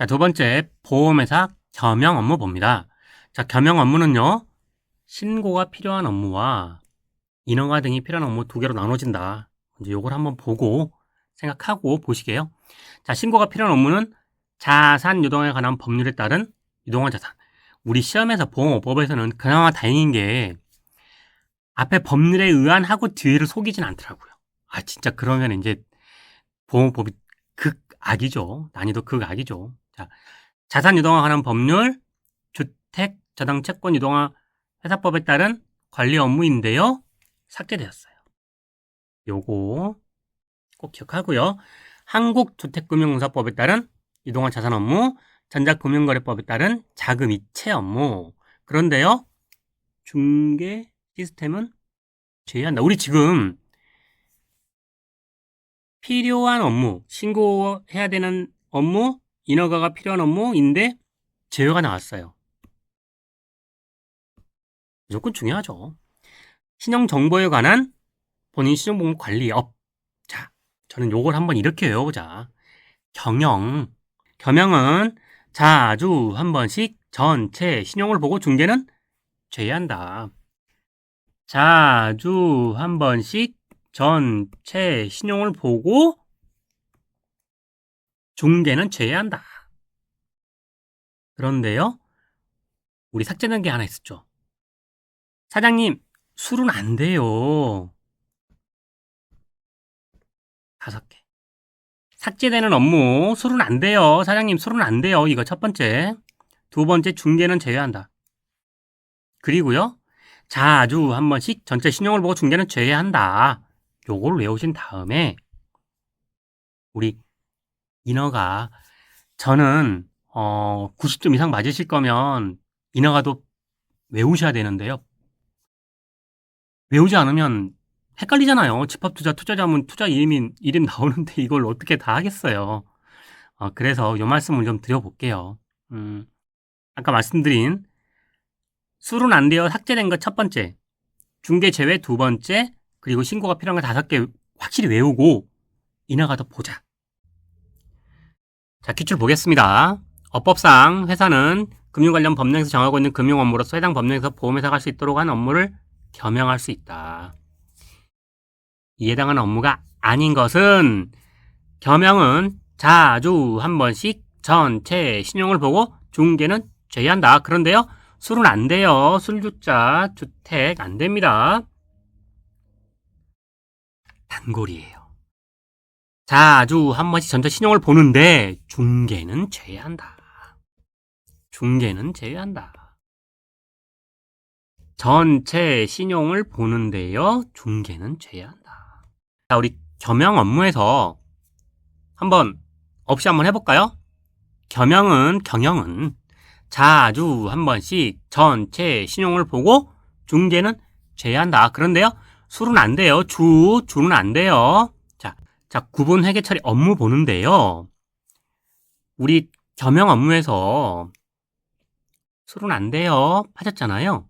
자, 두 번째, 보험회사 겸용 업무 봅니다. 자, 겸용 업무는요, 신고가 필요한 업무와 인허가 등이 필요한 업무 두 개로 나눠진다. 이제 요걸 한번 보고 생각하고 보시게요. 자, 신고가 필요한 업무는 자산 유동에 관한 법률에 따른 유동한 자산. 우리 시험에서 보험업법에서는 그나마 다행인 게 앞에 법률에 의한하고 뒤를 속이진 않더라고요. 아, 진짜 그러면 이제 보험법이 극악이죠. 난이도 극악이죠. 자, 자산 유동화 관한 법률, 주택 저당 채권 유동화 회사법에 따른 관리 업무인데요. 삭제되었어요. 요거 꼭 기억하고요. 한국주택금융공사법에 따른 유동화 자산 업무, 전자금융거래법에 따른 자금 이체 업무. 그런데요. 중개 시스템은 제외한다. 우리 지금 필요한 업무, 신고해야 되는 업무, 인허가가 필요한 업무인데 제외가 나왔어요. 무조건 중요하죠. 신용정보에 관한 본인 신용보험 관리업. 자, 저는 요걸 한번 이렇게 외워보자. 경영. 겸용은 자주 한 번씩 전체 신용을 보고 중개는 제외한다. 자주 한 번씩 전체 신용을 보고 중개는 제외한다. 그런데요, 우리 삭제된 게 하나 있었죠. 사장님, 술은 안 돼요. 5개. 삭제되는 업무, 술은 안 돼요. 사장님, 술은 안 돼요. 이거 첫 번째. 두 번째, 중개는 제외한다. 그리고요, 자주 한 번씩 전체 신용을 보고 중개는 제외한다. 요걸 외우신 다음에, 우리 인허가, 저는, 90점 이상 맞으실 거면, 인허가도 외우셔야 되는데요. 외우지 않으면 헷갈리잖아요. 집합투자, 투자자문, 투자 이름 나오는데 이걸 어떻게 다 하겠어요. 그래서 요 말씀을 좀 드려볼게요. 아까 말씀드린 술은 안 돼요. 삭제된 거 첫 번째, 중개 제외 두 번째, 그리고 신고가 필요한 거 5개 확실히 외우고 인허가도 보자. 자, 기출 보겠습니다. 업법상 회사는 금융 관련 법령에서 정하고 있는 금융 업무로서 해당 법령에서 보험회사가 할 수 있도록 한 업무를 겸용할 수 있다. 이에 해당하는 업무가 아닌 것은 겸용은 자주 한 번씩 전체 신용을 보고 중개는 제외한다. 그런데요, 술은 안 돼요. 술주자, 주택 안 됩니다. 단골이에요. 자주 한 번씩 전체 신용을 보는데 중개는 제외한다. 중개는 제외한다. 전체 신용을 보는데요, 중개는 제외한다. 자, 우리 겸용 업무에서 한번 없이 한번 해볼까요? 경영은 자주 한 번씩 전체 신용을 보고 중개는 제외한다. 그런데요, 술은 안 돼요. 주는 안 돼요. 자, 구분 회계 처리 업무 보는데요. 우리 겸용 업무에서 술은 안 돼요. 하셨잖아요.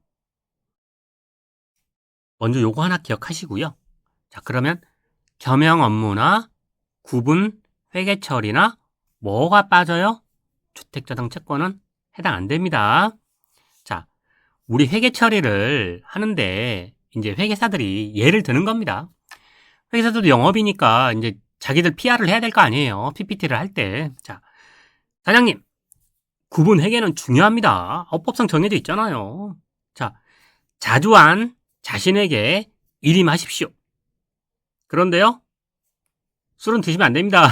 먼저 요거 하나 기억하시고요. 자, 그러면 겸용 업무나 구분 회계 처리나 뭐가 빠져요? 주택저당 채권은 해당 안 됩니다. 자, 우리 회계 처리를 하는데 이제 회계사들이 예를 드는 겁니다. 회계사들도 영업이니까 이제 자기들 PR을 해야 될 거 아니에요. PPT를 할 때. 자, 사장님, 구분 회계는 중요합니다. 업법상 정해져 있잖아요. 자, 자주한 자신에게 일임하십시오. 그런데요, 술은 드시면 안 됩니다.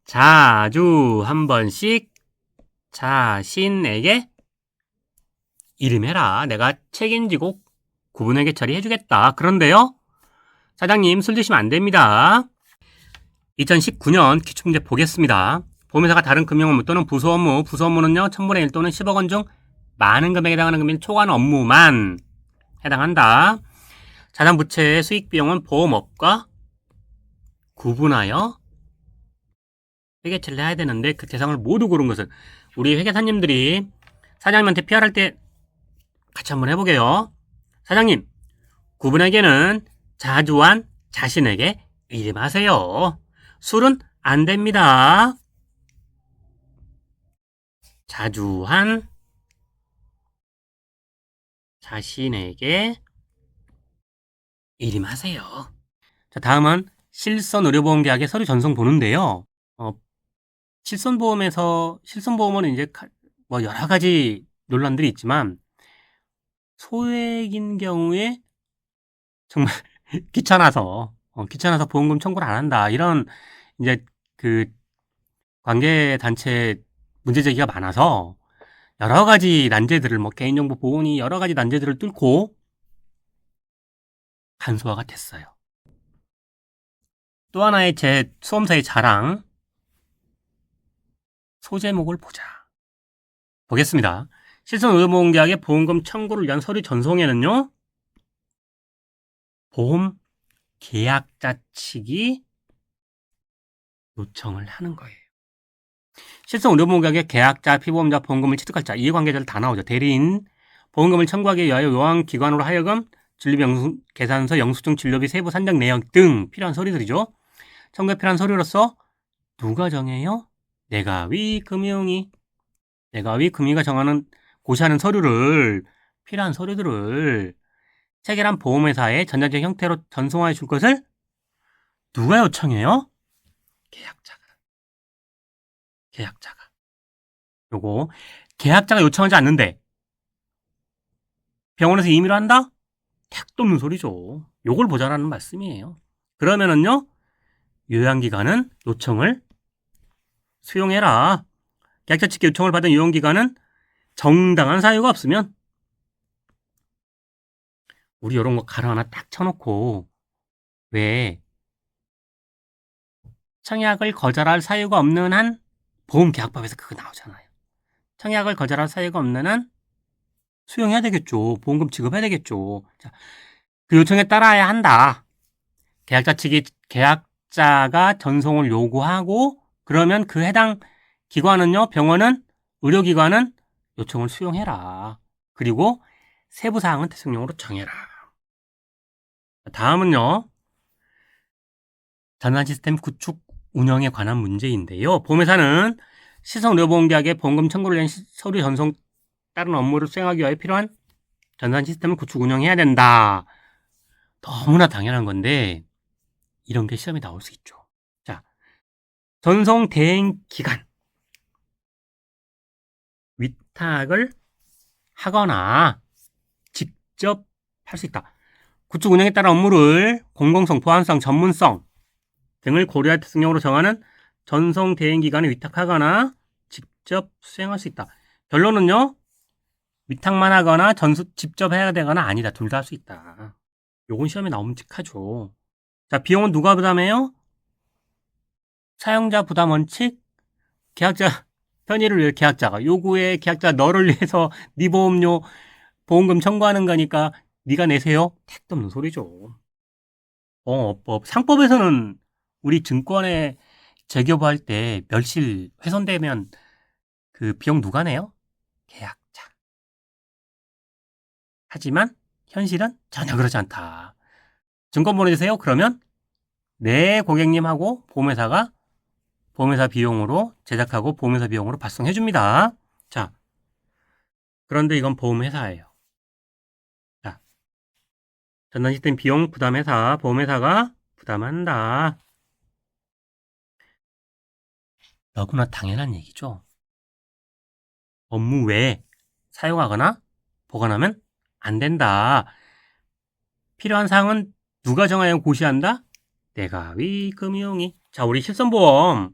자주 한 번씩 자신에게 일임해라. 내가 책임지고 구분회계 처리해주겠다. 그런데요, 사장님 술 드시면 안 됩니다. 2019년 기출문제 보겠습니다. 보험회사가 다른 금융업무 또는 부서 업무는요 1000분의 1 또는 10억 원 중 많은 금액에 해당하는 금액 초과한 업무만 해당한다. 자산부채의 수익비용은 보험업과 구분하여 회계처리를 해야 되는데 그 대상을 모두 고른 것은 우리 회계사님들이 사장님한테 PR할 때 같이 한번 해보게요. 사장님, 구분회계는 자주한 자신에게 일임하세요. 술은 안 됩니다. 자주 한 자신에게 일임하세요. 자, 다음은 실손의료보험계약의 서류 전송 보는데요. 실손보험은 이제 뭐 여러 가지 논란들이 있지만 소액인 경우에 정말 귀찮아서 보험금 청구를 안 한다. 이런 이제 그 관계 단체 문제 제기가 많아서 여러 가지 난제들을 개인정보 보호니 여러 가지 난제들을 뚫고 간소화가 됐어요. 또 하나의 제 수험사의 자랑 소제목을 보겠습니다. 실손의료보험계약의 보험금 청구를 위한 서류 전송에는요, 보험 계약자 측이 요청을 하는 거예요. 실손의료보험계약의 계약자, 피보험자, 보험금을 취득할 자, 이해관계자들 다 나오죠. 대리인, 보험금을 청구하기 위하여 요항기관으로 하여금 진료비계산서, 영수증, 진료비, 세부 산정 내역 등 필요한 서류들이죠. 청구에 필요한 서류로서 누가 정해요? 내가위 금융위가 정하는 고시하는 필요한 서류들을 체결한 보험회사에 전자적 형태로 전송하여 줄 것을 누가 요청해요? 계약자가. 요거 계약자가 요청하지 않는데 병원에서 임의로 한다? 택도 없는 소리죠. 요걸 보자라는 말씀이에요. 그러면은요, 요양기관은 요청을 수용해라. 계약자 측의 요청을 받은 요양기관은 정당한 사유가 없으면 우리 이런 거 가로 하나 딱 쳐놓고 왜 청약을 거절할 사유가 없는 한 보험계약법에서 그거 나오잖아요. 청약을 거절할 사유가 없는 한 수용해야 되겠죠. 보험금 지급해야 되겠죠. 자, 그 요청에 따라야 한다. 계약자가 전송을 요구하고 그러면 그 해당 기관은요, 병원은, 의료기관은 요청을 수용해라. 그리고 세부사항은 대통령으로 정해라. 다음은요, 전산 시스템 구축 운영에 관한 문제인데요. 보험회사는 실손의료보험계약의 보험금 청구를 위한 서류 전송 다른 업무를 수행하기 위해 필요한 전산 시스템을 구축 운영해야 된다. 너무나 당연한 건데 이런 게 시험에 나올 수 있죠. 자, 전송 대행 기간 위탁을 하거나 직접 할 수 있다. 구축 운영에 따른 업무를 공공성, 보안성, 전문성 등을 고려할 특성으로 정하는 전송 대행 기간에 위탁하거나 직접 수행할 수 있다. 결론은요, 위탁만 하거나 직접 해야 되거나 아니다. 둘 다 할 수 있다. 요건 시험에 나오면 칙하죠. 자, 비용은 누가 부담해요? 사용자 부담 원칙, 계약자, 편의를 위해 계약자가, 요구에 계약자 너를 위해서 네 보험료, 보험금 청구하는 거니까 네가 내세요? 택도 없는 소리죠. 상법에서는 우리 증권에 재교부할 때 멸실 훼손되면 그 비용 누가 내요? 계약자. 하지만 현실은 전혀 그렇지 않다. 증권 보내주세요. 그러면 네, 고객님하고 보험회사 비용으로 제작하고 보험회사 비용으로 발송해 줍니다. 자, 그런데 이건 보험회사예요. 자, 전산 시스템 비용 부담회사, 보험회사가 부담한다. 너무나 당연한 얘기죠. 업무 외에 사용하거나 보관하면 안 된다. 필요한 사항은 누가 정하여 고시한다? 내가위 금융위. 자, 우리 실손보험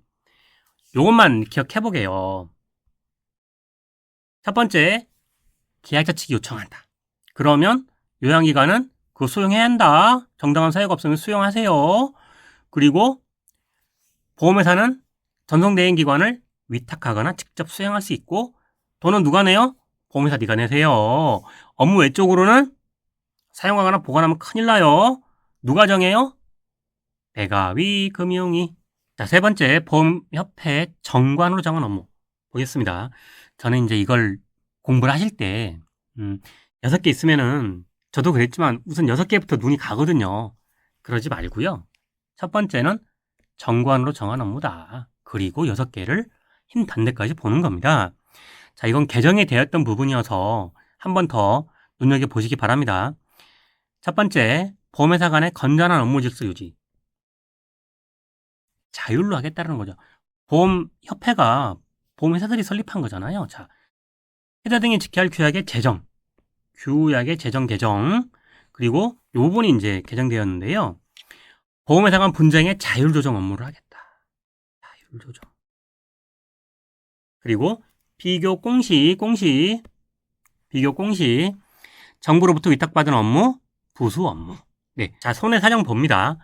요것만 기억해보게요. 첫 번째, 계약자 측이 요청한다. 그러면 요양기관은 그거 수용해야 한다. 정당한 사유가 없으면 수용하세요. 그리고 보험회사는 전송대행기관을 위탁하거나 직접 수행할 수 있고 돈은 누가 내요? 보험회사 네가 내세요. 업무 외적으로는 사용하거나 보관하면 큰일 나요. 누가 정해요? 내가위 금융위. 자, 세 번째, 보험협회 정관으로 정한 업무. 보겠습니다. 저는 이제 이걸 공부를 하실 때, 6개 있으면은, 저도 그랬지만 우선 6개부터 눈이 가거든요. 그러지 말고요. 첫 번째는 정관으로 정한 업무다. 그리고 6개를 힘 닿는 데까지 보는 겁니다. 자, 이건 개정이 되었던 부분이어서 한 번 더 눈여겨보시기 바랍니다. 첫 번째, 보험회사 간의 건전한 업무 질서 유지. 자율로 하겠다는 거죠. 보험협회가 보험회사들이 설립한 거잖아요. 자, 회사 등이 지켜야 할 규약의 제정, 규약의 제정 개정, 그리고 요 부분이 이제 개정되었는데요. 보험회사 간 분쟁의 자율 조정 업무를 하겠다. 자율 조정. 그리고 비교 공시, 정부로부터 위탁받은 업무, 부수 업무. 네, 자, 손해사정 봅니다.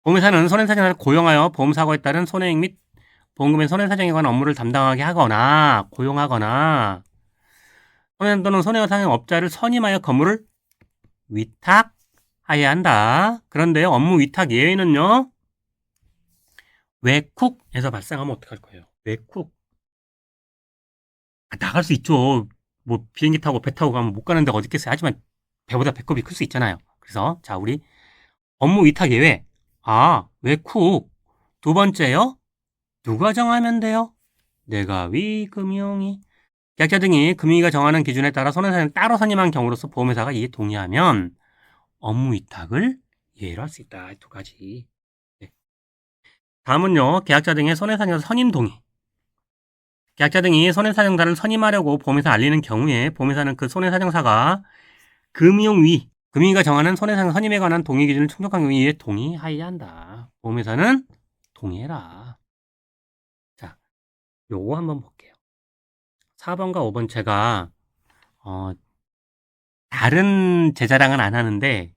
보험회사는 손해사정을 고용하여 보험사고에 따른 손해액 및 보험금의 손해사정에 관한 업무를 담당하게 하거나 고용하거나 손해 또는 손해사정 업자를 선임하여 건물을 위탁하여야 한다. 그런데요, 업무 위탁 예외는요, 외국에서 발생하면 어떡할 거예요? 외국. 나갈 수 있죠. 뭐 비행기 타고 배 타고 가면 못 가는 데가 어디 있겠어요. 하지만 배보다 배꼽이 클 수 있잖아요. 그래서 자, 우리 업무 위탁 예외. 외국. 두 번째요. 누가 정하면 돼요? 내가 위 금융위. 계약자 등이 금융위가 정하는 기준에 따라 손해사정을 따로 선임한 경우로서 보험회사가 이에 동의하면 업무 위탁을 예외로 할 수 있다. 두 가지. 네. 다음은요. 계약자 등의 손해사정 선임 동의. 계약자 등이 손해사정자를 선임하려고 보험회사 알리는 경우에 보험회사는 그 손해사정사가 금융위가 정하는 손해사정 선임에 관한 동의 기준을 충족한 경우에 이에 동의하여야 한다. 보험회사는 동의해라. 자, 요거 한번 볼게요. 4번과 5번 제가 다른 제 자랑은 안 하는데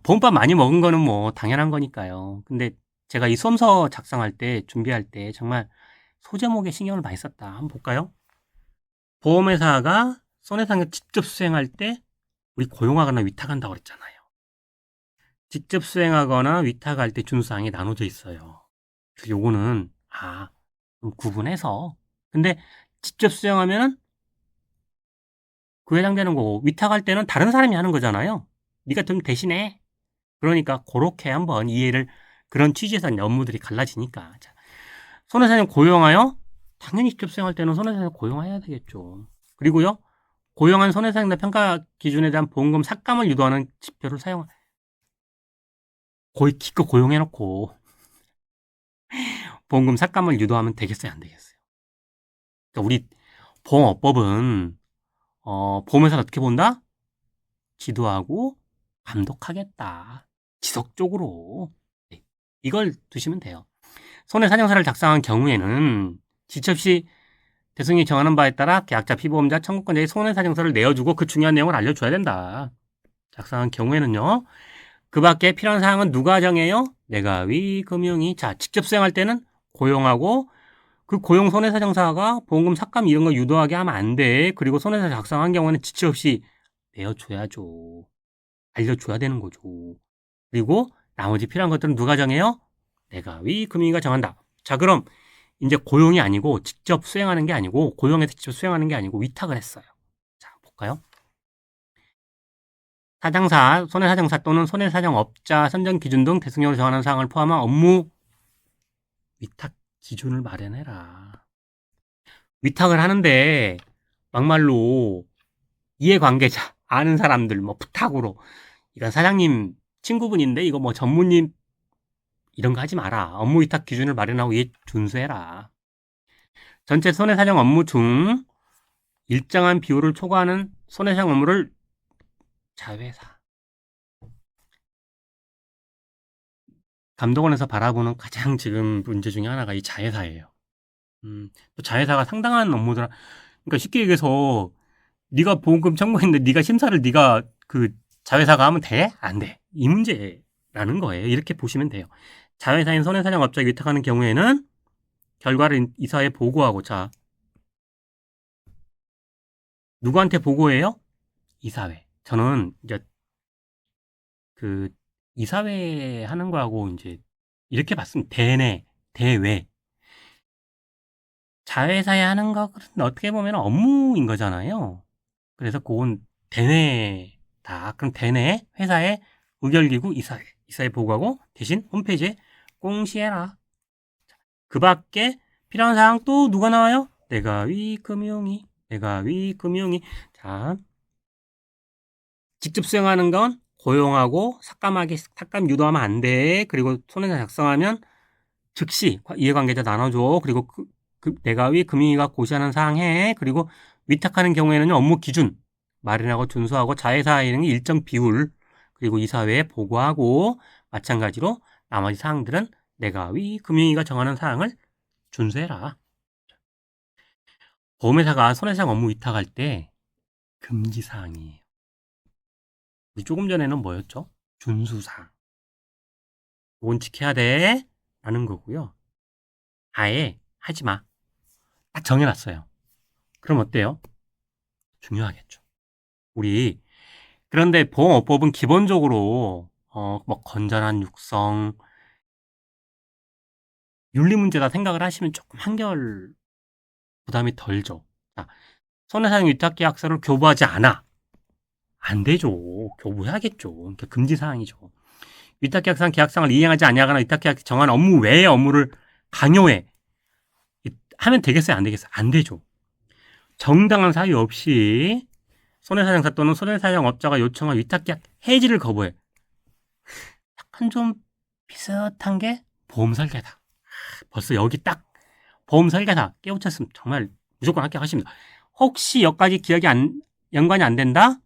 보험밥 많이 먹은 거는 뭐 당연한 거니까요. 근데 제가 이 수험서 작성할 때 준비할 때 정말 소제목에 신경을 많이 썼다. 한번 볼까요? 보험회사가 손해상을 직접 수행할 때 우리 고용하거나 위탁한다고 그랬잖아요. 직접 수행하거나 위탁할 때 준수사항이 나눠져 있어요. 그래서 요거는 좀 구분해서. 근데 직접 수행하면은 그 해당되는 거고 위탁할 때는 다른 사람이 하는 거잖아요. 네가 좀 대신해. 그러니까 그렇게 한번 이해를, 그런 취지에서 업무들이 갈라지니까. 자, 손해사정 고용하여 당연히 직접 수행할 때는 손해사정 고용해야 되겠죠. 그리고요, 고용한 손해사정자 평가 기준에 대한 보험금 삭감을 유도하는 지표를 거의 기껏 고용해놓고 보험금 삭감을 유도하면 되겠어요, 안 되겠어요? 그러니까 우리 보험업법은 보험회사를 어떻게 본다? 지도하고 감독하겠다. 지속적으로. 네, 이걸 두시면 돼요. 손해사정서를 작성한 경우에는 지체 시 대승이 정하는 바에 따라 계약자, 피보험자, 청구권자의 손해사정서를 내어주고 그 중요한 내용을 알려줘야 된다. 작성한 경우에는요. 그 밖에 필요한 사항은 누가 정해요? 내가 위, 금융위. 자, 직접 수행할 때는 고용하고 그 고용 손해사정사가 보험금 삭감 이런 거 유도하게 하면 안 돼. 그리고 손해사 작성한 경우에는 지체 없이 내어줘야죠. 알려줘야 되는 거죠. 그리고 나머지 필요한 것들은 누가 정해요? 내가 위, 금융위가 정한다. 자, 그럼 이제 고용이 아니고 직접 수행하는 게 아니고 고용에서 직접 수행하는 게 아니고 위탁을 했어요. 자, 볼까요? 사장사, 손해사정사 또는 손해사정업자 선정 기준 등 대승적으로 정하는 사항을 포함한 업무 위탁 기준을 마련해라. 위탁을 하는데 막말로 이해관계자, 아는 사람들 뭐 부탁으로 이건 사장님 친구분인데 이거 뭐 전무님 이런 거 하지 마라. 업무 위탁 기준을 마련하고 이에 준수해라. 전체 손해사정 업무 중 일정한 비율을 초과하는 손해사정 업무를 자회사. 감독원에서 바라보는 가장 지금 문제 중에 하나가 이 자회사예요. 또 자회사가 상당한 업무들, 그러니까 쉽게 얘기해서 네가 보험금 청구했는데 네가 심사를 네가 그 자회사가 하면 돼? 안 돼. 이 문제라는 거예요. 이렇게 보시면 돼요. 자회사인 손해사정업자에 위탁하는 경우에는 결과를 이사회에 보고하고, 자, 누구한테 보고해요? 이사회. 저는 이제 그 이사회 하는 거하고 이제 이렇게 봤습니다. 대내, 대외. 자회사에 하는 거는 어떻게 보면 업무인 거잖아요. 그래서 그건 대내다. 그럼 대내 회사의 의결기구 이사회 보고하고 대신 홈페이지에 공시해라. 그 밖에 필요한 사항 또 누가 나와요? 내가 위 금융위, 내가 위 금융위. 자, 직접 수행하는 건 고용하고 삭감 유도하면 안 돼. 그리고 손해사 작성하면 즉시 이해관계자 나눠줘. 그리고 내가 위 금융위가 고시하는 사항 해. 그리고 위탁하는 경우에는 업무 기준 마련하고 준수하고 자회사에는 일정 비율 그리고 이사회에 보고하고 마찬가지로 나머지 사항들은 내가 위 금융위가 정하는 사항을 준수해라. 보험회사가 손해배상 업무 위탁할 때 금지 사항이에요. 우리 조금 전에는 뭐였죠? 준수사항. 이건 지켜야 돼. 라는 거고요. 아예 하지 마. 딱 정해놨어요. 그럼 어때요? 중요하겠죠. 우리 그런데 보험업법은 기본적으로 뭐 건전한 육성, 윤리 문제다 생각을 하시면 조금 한결 부담이 덜죠. 자, 손해사용 위탁계약서를 교부하지 않아. 안 되죠. 교부해야겠죠. 그러니까 금지사항이죠. 위탁계약상 계약상을 이행하지 아니하거나 위탁계약 정한 업무 외의 업무를 강요해. 하면 되겠어요? 안 되겠어요? 안 되죠. 정당한 사유 없이 손해사정사 또는 손해사정업자가 요청한 위탁계약 해지를 거부해. 약간 좀 비슷한 게 보험설계다. 벌써 여기 딱 보험설계다 깨우쳤으면 정말 무조건 합격하십니다. 혹시 여기까지 기억이 연관이 안 된다?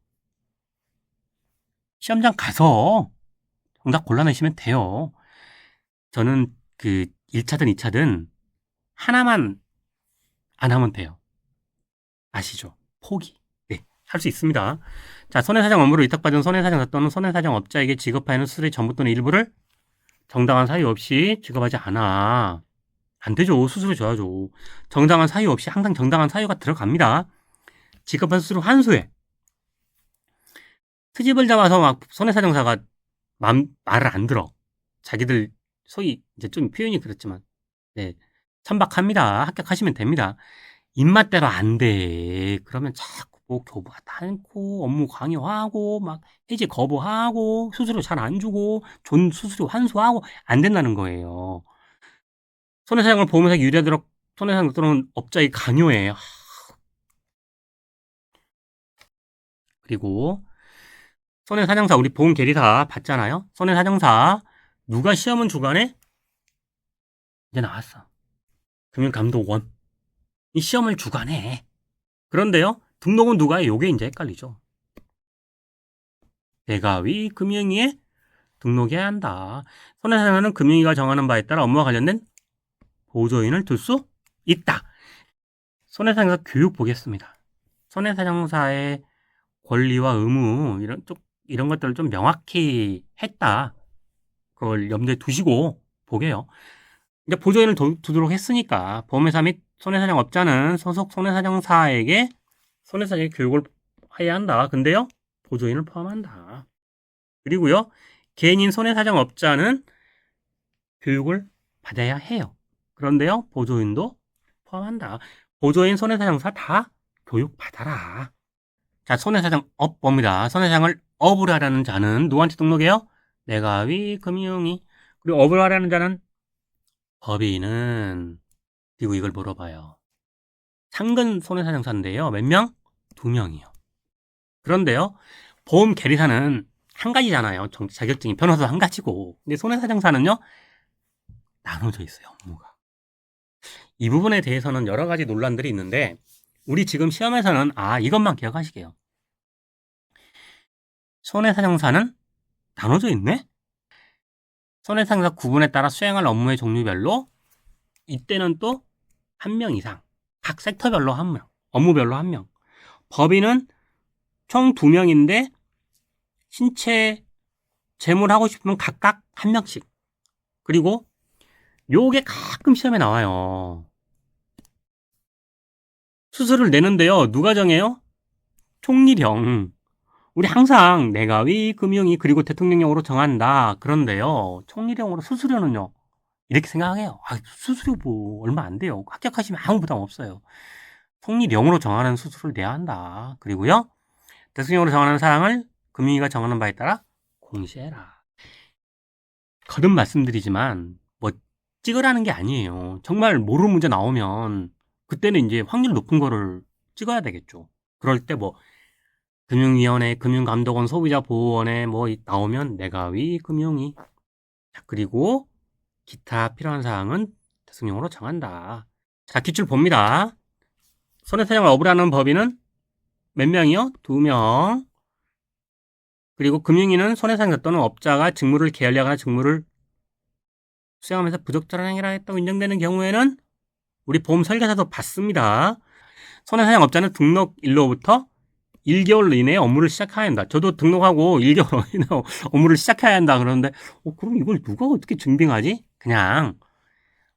시험장 가서 정답 골라내시면 돼요. 저는 1차든 2차든 하나만 안 하면 돼요. 아시죠? 포기. 네, 할 수 있습니다. 자, 손해사정 업무를 위탁받은 손해사정사 또는 손해사정업자에게 지급하는 수수료의 전부 또는 일부를 정당한 사유 없이 지급하지 않아. 안 되죠. 수수료 줘야죠. 정당한 사유 없이 항상 정당한 사유가 들어갑니다. 지급한 수수료 환수해. 트집을 잡아서 막 손해사정사가 말을 안 들어. 자기들 소위 이제 좀 표현이 그렇지만 네, 천박합니다. 합격하시면 됩니다. 입맛대로 안 돼. 그러면 자꾸 뭐 교부하지 않고 업무 강요하고 막 해지 거부하고 수수료 잘 안 주고 존 수수료 환수하고 안 된다는 거예요. 손해사정을 보험회사 유리하도록 손해사정 또는 업자의 강요에 그리고 손해사정사 우리 보험 계리사 봤잖아요. 손해사정사 누가 시험은 주관해? 이제 나왔어. 금융감독원 이 시험을 주관해. 그런데요 등록은 누가 해? 요게 이제 헷갈리죠. 내가 위 금융위에 등록해야 한다. 손해사정사는 금융위가 정하는 바에 따라 업무와 관련된 보조인을 둘 수 있다. 손해사정사 교육 보겠습니다. 손해사정사의 권리와 의무 이런 것들을 좀 명확히 했다. 그걸 염두에 두시고 보게요. 이제 보조인을 두도록 했으니까 보험회사 및 손해사정업자는 소속 손해사정사에게 손해사정 교육을 해야 한다. 근데요, 보조인을 포함한다. 그리고요, 개인인 손해사정업자는 교육을 받아야 해요. 그런데요, 보조인도 포함한다. 보조인 손해사정사 다 교육받아라. 자, 손해사정업법입니다. 손해사정을 업을 하려는 자는 누구한테 등록해요? 내가 위 금융위. 그리고 업을 하려는 자는 법인은 그리고 이걸 물어봐요. 상근 손해사정사인데요. 몇 명? 2명이요. 그런데요. 보험 계리사는 한 가지잖아요. 자격증이 변호사 한 가지고. 근데 손해사정사는요. 나눠져 있어요. 업무가. 이 부분에 대해서는 여러 가지 논란들이 있는데 우리 지금 시험에서는 이것만 기억하시게요. 손해사정사는 나눠져 있네? 손해사정사 구분에 따라 수행할 업무의 종류별로 이때는 또 한 명 이상 각 섹터별로 한 명, 업무별로 한 명. 법인은 총 2명인데 신체 재물하고 싶으면 각각 한 명씩. 그리고 요게 가끔 시험에 나와요. 수수료를 내는데요. 누가 정해요? 총리령. 우리 항상 내가 위 금융위 그리고 대통령령으로 정한다. 그런데요. 총리령으로 수수료는요. 이렇게 생각해요. 수수료 뭐 얼마 안 돼요. 합격하시면 아무 부담 없어요. 총리령으로 정하는 수수료를 내야 한다. 그리고요. 대통령으로 정하는 사항을 금융위가 정하는 바에 따라 공시해라. 거듭 말씀드리지만 뭐 찍으라는 게 아니에요. 정말 모르는 문제 나오면 그때는 이제 확률 높은 거를 찍어야 되겠죠. 그럴 때 뭐 금융위원회, 금융감독원, 소비자보호원에 뭐 나오면 내가위, 금융위. 자, 그리고 기타 필요한 사항은 대승용으로 정한다. 자, 기출 봅니다. 손해사정을 어불하는 법인은 몇 명이요? 2명. 그리고 금융위는 손해사정 또는 업자가 직무를 게을리하거나 직무를 수행하면서 부적절한 행위를 했다고 인정되는 경우에는 우리 보험 설계사도 받습니다. 손해사정 업자는 등록일로부터 1개월 이내에 업무를 시작해야 한다. 저도 등록하고 1개월 이내에 업무를 시작해야 한다. 그러는데 그럼 이걸 누가 어떻게 증빙하지? 그냥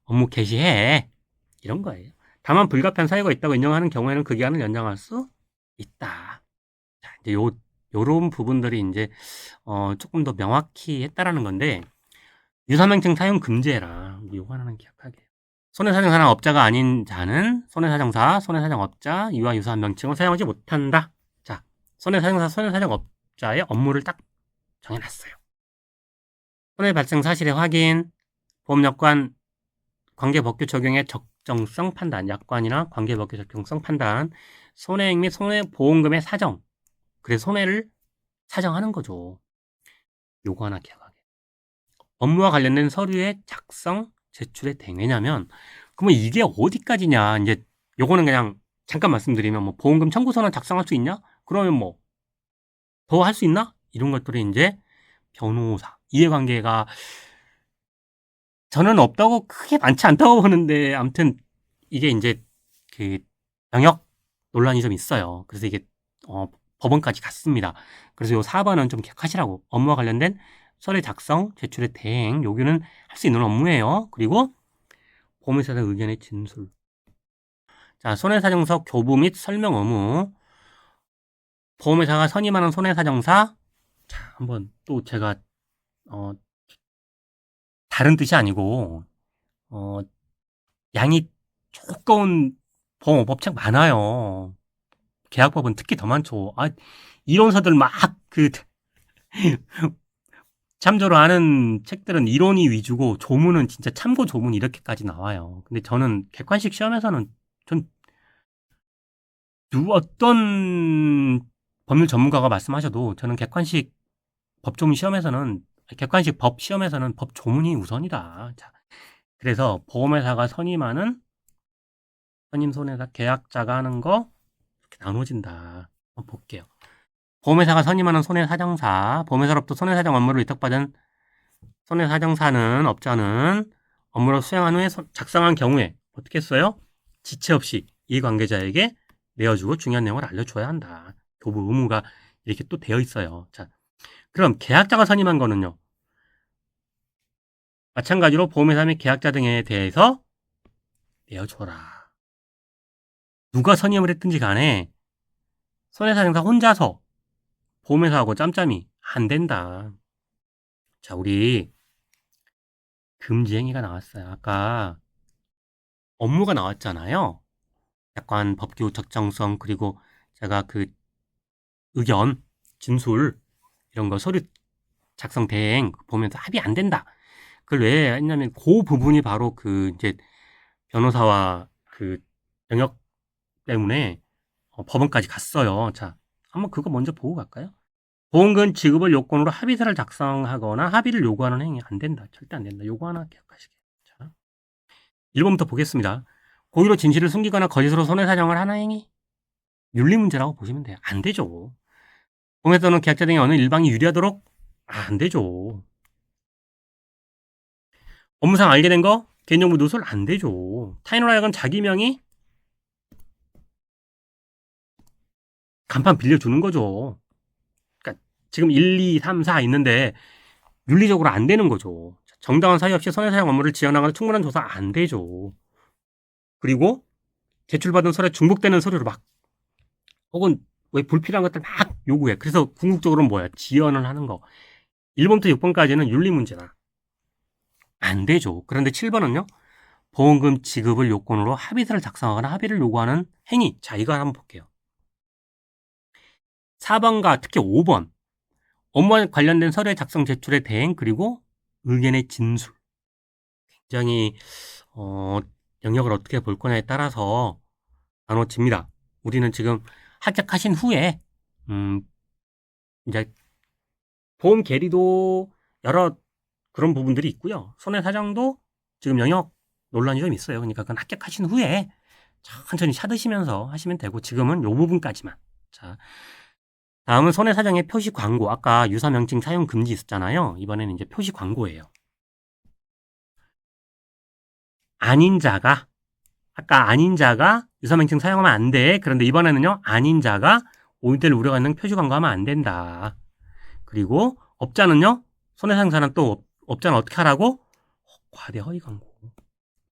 업무 개시해. 이런 거예요. 다만 불가피한 사유가 있다고 인정하는 경우에는 그 기간을 연장할 수 있다. 자, 이제 요런 부분들이 이제 조금 더 명확히 했다라는 건데 유사명칭 사용 금지해라. 요거 하나는 기억하게. 손해사정사나 업자가 아닌 자는 손해사정사, 손해사정업자, 이와 유사한 명칭을 사용하지 못한다. 자, 손해사정사, 손해사정업자의 업무를 딱 정해놨어요. 손해발생 사실의 확인, 보험약관 관계법규 적용의 적정성 판단, 약관이나 관계법규 적정성 판단, 손해액 및 손해보험금의 사정. 그래서 손해를 사정하는 거죠. 요거 하나 기억하게. 업무와 관련된 서류의 작성, 제출의 대행. 왜냐면, 그러면 이게 어디까지냐. 이제, 요거는 그냥 잠깐 말씀드리면, 뭐, 보험금 청구서는 작성할 수 있냐? 그러면 뭐, 더 할 수 있나? 이런 것들이 이제, 변호사, 이해관계가, 저는 없다고 크게 많지 않다고 보는데, 아무튼, 이게 이제, 그, 영역 논란이 좀 있어요. 그래서 이게, 법원까지 갔습니다. 그래서 요 4번은 좀 기억하시라고. 업무와 관련된 서류 작성, 제출의 대행, 요구는 할 수 있는 업무예요. 그리고 보험회사의 의견의 진술. 자, 손해사정서 교부 및 설명 의무. 보험회사가 선임하는 손해사정사. 자, 한번 또 제가 다른 뜻이 아니고 양이 조금 법책 많아요. 계약법은 특히 더 많죠. 이론서들 막 참조를 하는 책들은 이론이 위주고 조문은 진짜 참고 조문 이렇게까지 나와요. 근데 저는 객관식 시험에서는 전 어떤 법률 전문가가 말씀하셔도 저는 객관식 법조문 시험에서는 객관식 법 시험에서는 법 조문이 우선이다. 자, 그래서 보험회사가 선임하는 선임 손해사 계약자가 하는 거 이렇게 나눠진다. 한번 볼게요. 보험회사가 선임하는 손해사정사, 보험회사로부터 손해사정 업무를 위탁받은 손해사정사는 업자는 업무를 수행한 후에 작성한 경우에 어떻게 했어요? 지체 없이 이해관계자에게 내어주고 중요한 내용을 알려줘야 한다. 교부 의무가 이렇게 또 되어 있어요. 자, 그럼 계약자가 선임한 거는요. 마찬가지로 보험회사 및 계약자 등에 대해서 내어줘라. 누가 선임을 했든지 간에 손해사정사 혼자서 보험회사하고 짬짬이 안 된다. 자, 우리 금지행위가 나왔어요. 아까 업무가 나왔잖아요. 약관, 법규, 적정성, 그리고 제가 그 의견, 진술 이런 거 서류 작성 대행 보면서 합의 안 된다. 그걸 왜 했냐면 그 부분이 바로 그 이제 변호사와 그 영역 때문에 법원까지 갔어요. 자, 한번 그거 먼저 보고 갈까요? 보험금 지급을 요건으로 합의서를 작성하거나 합의를 요구하는 행위 안 된다. 절대 안 된다. 요거 하나 기억하시게. 자, 1번부터 보겠습니다. 고의로 진실을 숨기거나 거짓으로 손해사정을 하는 행위? 윤리 문제라고 보시면 돼요. 안 되죠. 보험회사 또는 계약자 등의 어느 일방이 유리하도록 안 되죠. 업무상 알게 된 거 개인정보 누설 안 되죠. 타인으로 하여금 자기 명의 간판 빌려주는 거죠. 그러니까 지금 1, 2, 3, 4 있는데 윤리적으로 안 되는 거죠. 정당한 사유 없이 손해사정 업무를 지연하거나 충분한 조사 안 되죠. 그리고 제출받은 서류에 중복되는 서류를 막 혹은 왜 불필요한 것들 막 요구해. 그래서 궁극적으로는 뭐야? 지연을 하는 거. 1번부터 6번까지는 윤리 문제다. 안 되죠. 그런데 7번은요. 보험금 지급을 요건으로 합의서를 작성하거나 합의를 요구하는 행위. 자, 이거 한번 볼게요. 4번과 특히 5번. 업무와 관련된 서류의 작성 제출의 대행 그리고 의견의 진술. 굉장히 영역을 어떻게 볼 거냐에 따라서 나눠집니다. 우리는 지금 합격하신 후에 이제 보험 계리도 여러 그런 부분들이 있고요. 손해사정도 지금 영역 논란이 좀 있어요. 그러니까 그건 합격하신 후에 천천히 찾으시면서 하시면 되고 지금은 요 부분까지만. 자, 다음은 손해사정의 표시 광고. 아까 유사명칭 사용 금지 있었잖아요. 이번에는 이제 표시 광고예요. 아닌 자가 유사명칭 사용하면 안 돼. 그런데 이번에는요, 아닌 자가 오인될 우려가 있는 표시 광고하면 안 된다. 그리고 업자는요, 손해상사는 또 업자는 어떻게 하라고? 과대 허위 광고.